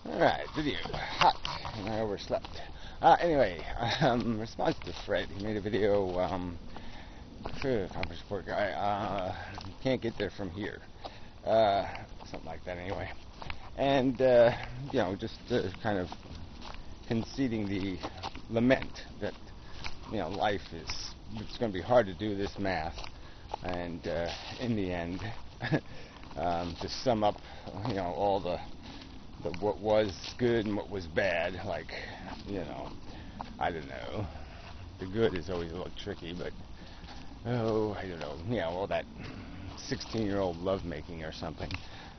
Alright, video. Hot. And I overslept. Anyway, response to Fred. He made a video, conference report guy, can't get there from here. Something like that anyway. And, just kind of conceding the lament that, life it's going to be hard to do this math. And, in the end, to sum up, all the what was good and what was bad, like, I don't know. The good is always a little tricky, but, I don't know, all that 16-year-old lovemaking or something.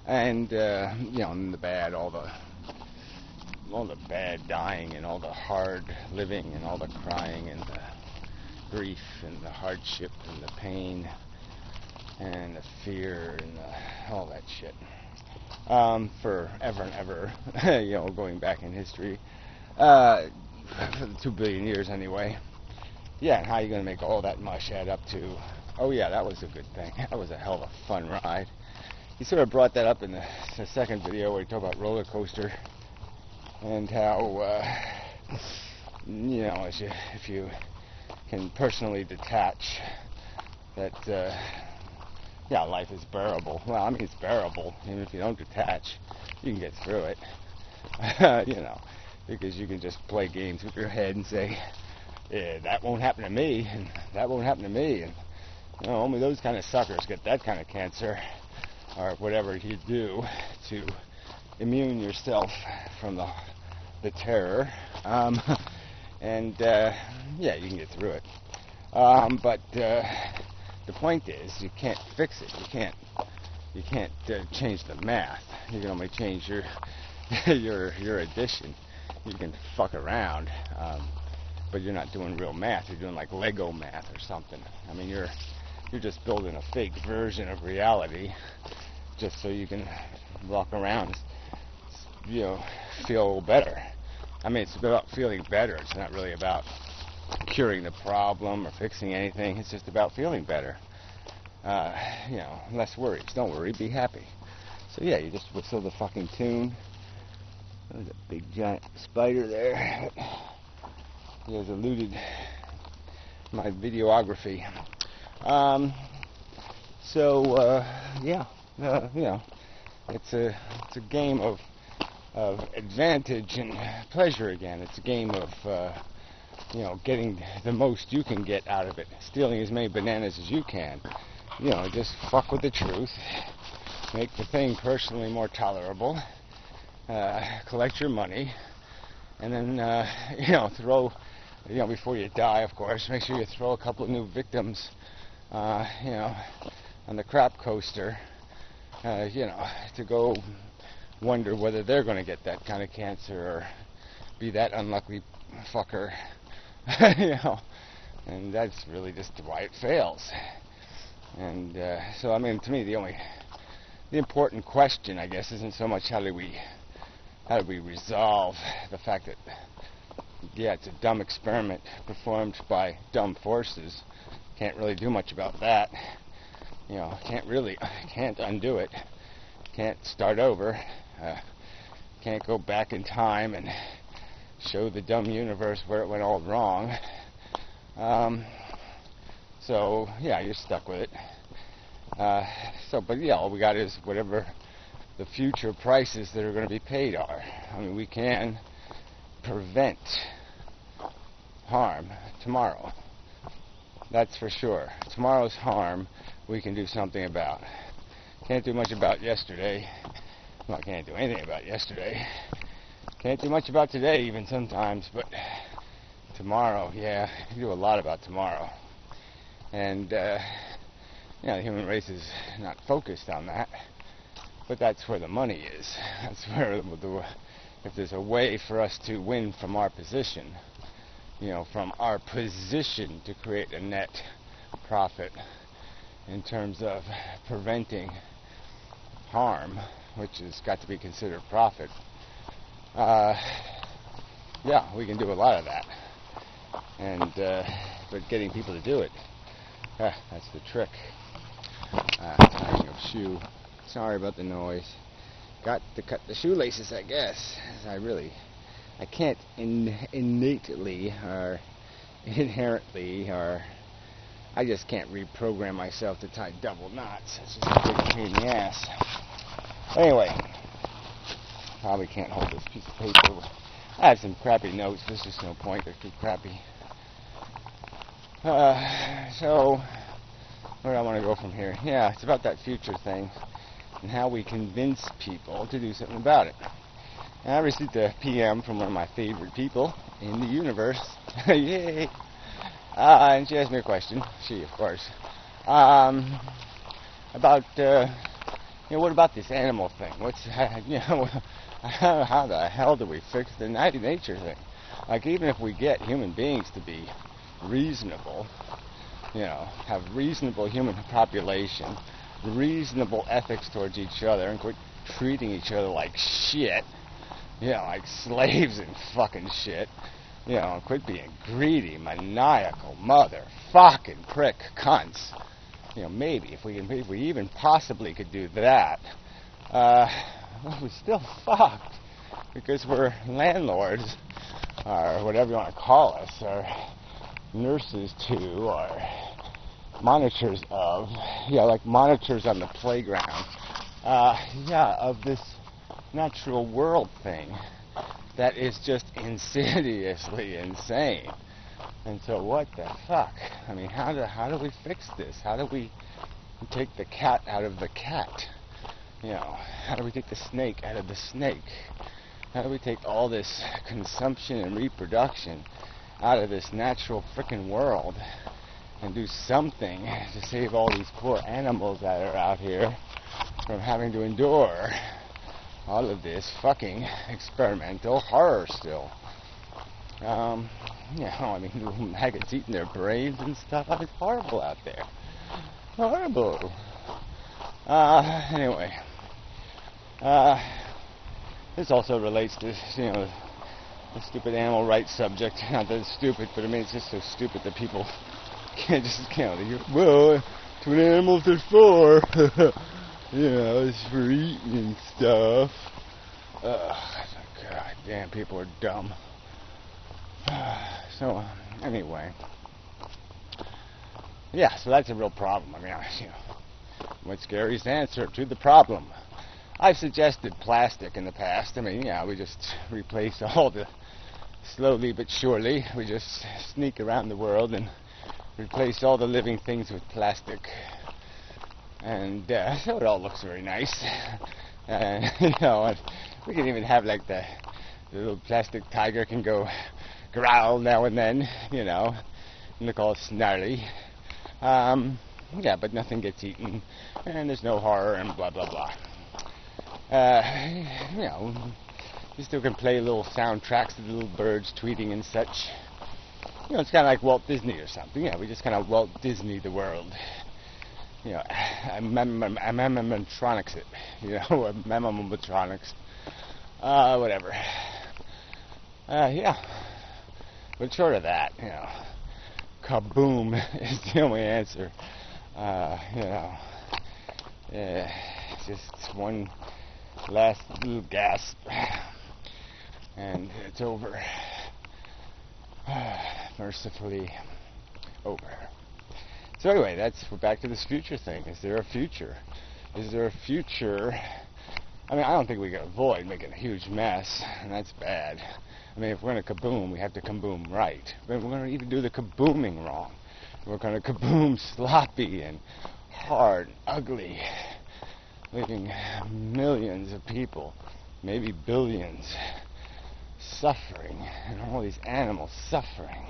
And, and the bad, all the bad dying and all the hard living and all the crying and the grief and the hardship and the pain and the fear and all that shit. Forever and ever, going back in history, for the 2 billion years anyway. Yeah, and how are you going to make all that mush add up to, oh yeah, that was a good thing. That was a hell of a fun ride. He sort of brought that up in the second video where he talked about roller coaster and how, if you can personally detach that, life is bearable. Well, I mean, it's bearable. Even if you don't detach, you can get through it. Because you can just play games with your head and say, yeah, that won't happen to me, and that won't happen to me, and only those kind of suckers get that kind of cancer, or whatever you do to immune yourself from the terror. And you can get through it. But the point is, you can't fix it. You can't change the math. You can only change your your addition. You can fuck around, but you're not doing real math. You're doing like Lego math or something. I mean, you're just building a fake version of reality, just so you can walk around, feel better. I mean, it's about feeling better. It's not really about curing the problem or fixing anything. It's just about feeling better. Less worries. Don't worry, be happy. So yeah, you just whistle the fucking tune. There's a big giant spider there. He has eluded my videography. It's a game of advantage and pleasure again. It's a game of getting the most you can get out of it, stealing as many bananas as you can. Just fuck with the truth, make the thing personally more tolerable, collect your money, and then, throw, before you die, of course, make sure you throw a couple of new victims, on the crap coaster, to go wonder whether they're going to get that kind of cancer or be that unlucky fucker. And that's really just why it fails. And so, I mean, to me, the important question, I guess, isn't so much how do we resolve the fact that, it's a dumb experiment performed by dumb forces. Can't really do much about that. Can't undo it. Can't start over. Can't go back in time and show the dumb universe where it went all wrong. You're stuck with it. All we got is whatever the future prices that are going to be paid are. I mean, we can prevent harm tomorrow. That's for sure. Tomorrow's harm we can do something about. Can't do much about yesterday. Well, I can't do anything about yesterday. Can't do much about today even sometimes, but tomorrow, you can do a lot about tomorrow. And, the human race is not focused on that, but that's where the money is. That's where, if there's a way for us to win from our position, from our position to create a net profit in terms of preventing harm, which has got to be considered profit, we can do a lot of that. And, but getting people to do it, that's the trick. Tying of shoe. Sorry about the noise. got to cut the shoelaces, I guess. I can't innately or inherently or I just can't reprogram myself to tie double knots. It's just a big pain in the ass. Anyway, probably can't hold this piece of paper. I have some crappy notes. There's just no point. They're too crappy. So, where do I want to go from here? Yeah, it's about that future thing and how we convince people to do something about it. And I received a PM from one of my favorite people in the universe. Yay! And she asked me a question. She, of course. About, what about this animal thing? How the hell do we fix the nature thing? Like, even if we get human beings to be reasonable, have reasonable human population, reasonable ethics towards each other, and quit treating each other like shit, like slaves and fucking shit, and quit being greedy, maniacal, motherfucking prick cunts. Maybe if we even possibly could do that, we're still fucked because we're landlords, or whatever you want to call us, or nurses to, or monitors of, like monitors on the playground, of this natural world thing that is just insidiously insane. And so what the fuck? I mean, how do we fix this? How do we take the cat out of the cat? How do we take the snake out of the snake? How do we take all this consumption and reproduction out of this natural frickin' world and do something to save all these poor animals that are out here from having to endure all of this fucking experimental horror still? Little maggots eating their brains and stuff. It's horrible out there. Horrible. Anyway. This also relates to, the stupid animal rights subject. Not that it's stupid, but I mean, it's just so stupid that people can't just, well, that's what animals are for. It's for eating and stuff. God damn, people are dumb. So, anyway. Yeah, so that's a real problem. I mean, what's Gary's answer to the problem? I've suggested plastic in the past. I mean, we just replace slowly but surely, we just sneak around the world and replace all the living things with plastic. And so it all looks very nice. And we can even have like the little plastic tiger can go growl now and then, and look all snarly. But nothing gets eaten, and there's no horror, and blah, blah, blah. You still can play little soundtracks of the little birds tweeting and such. It's kind of like Walt Disney or something. We just kind of Walt Disney the world. Animatronics it. Animatronics. Whatever. But short of that, kaboom is the only answer. Just one last little gasp, and it's over. Mercifully over. So anyway, we're back to this future thing. Is there a future? Is there a future? I mean, I don't think we can avoid making a huge mess, and that's bad. I mean, if we're going to kaboom, we have to kaboom right. But we're going to even do the kabooming wrong. We're going to kaboom sloppy and hard and ugly, leaving millions of people, maybe billions, suffering, and all these animals suffering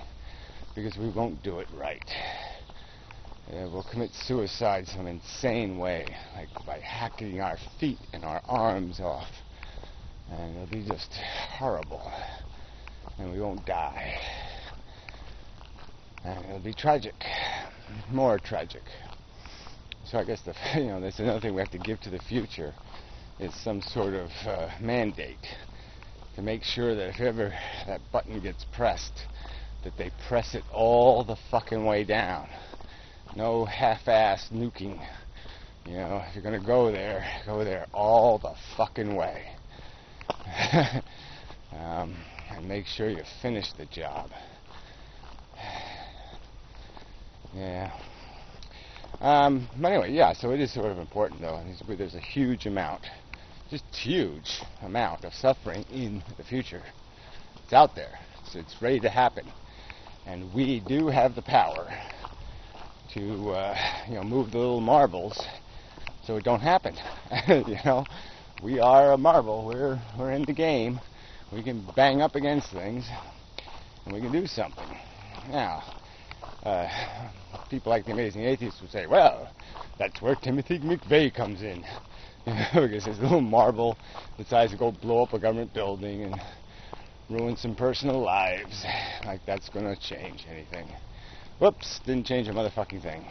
because we won't do it right. We'll commit suicide some insane way, like by hacking our feet and our arms off, and it'll be just horrible, and we won't die, and it'll be tragic, more tragic. So I guess that's another thing we have to give to the future, is some sort of mandate to make sure that if ever that button gets pressed, that they press it all the fucking way down. No half-ass nuking. You know, if you're going to go there all the fucking way. And make sure you finish the job. Yeah. But anyway, yeah, so it is sort of important, though. There's a huge amount, just huge amount of suffering in the future. It's out there. It's ready to happen. And we do have the power to, move the little marbles so it don't happen. We are a marble. We're in the game. We can bang up against things, and we can do something. Now, people like the Amazing Atheists would say, well, that's where Timothy McVeigh comes in. Because his little marble decides to go blow up a government building and ruin some personal lives. Like that's going to change anything. Whoops, didn't change a motherfucking thing.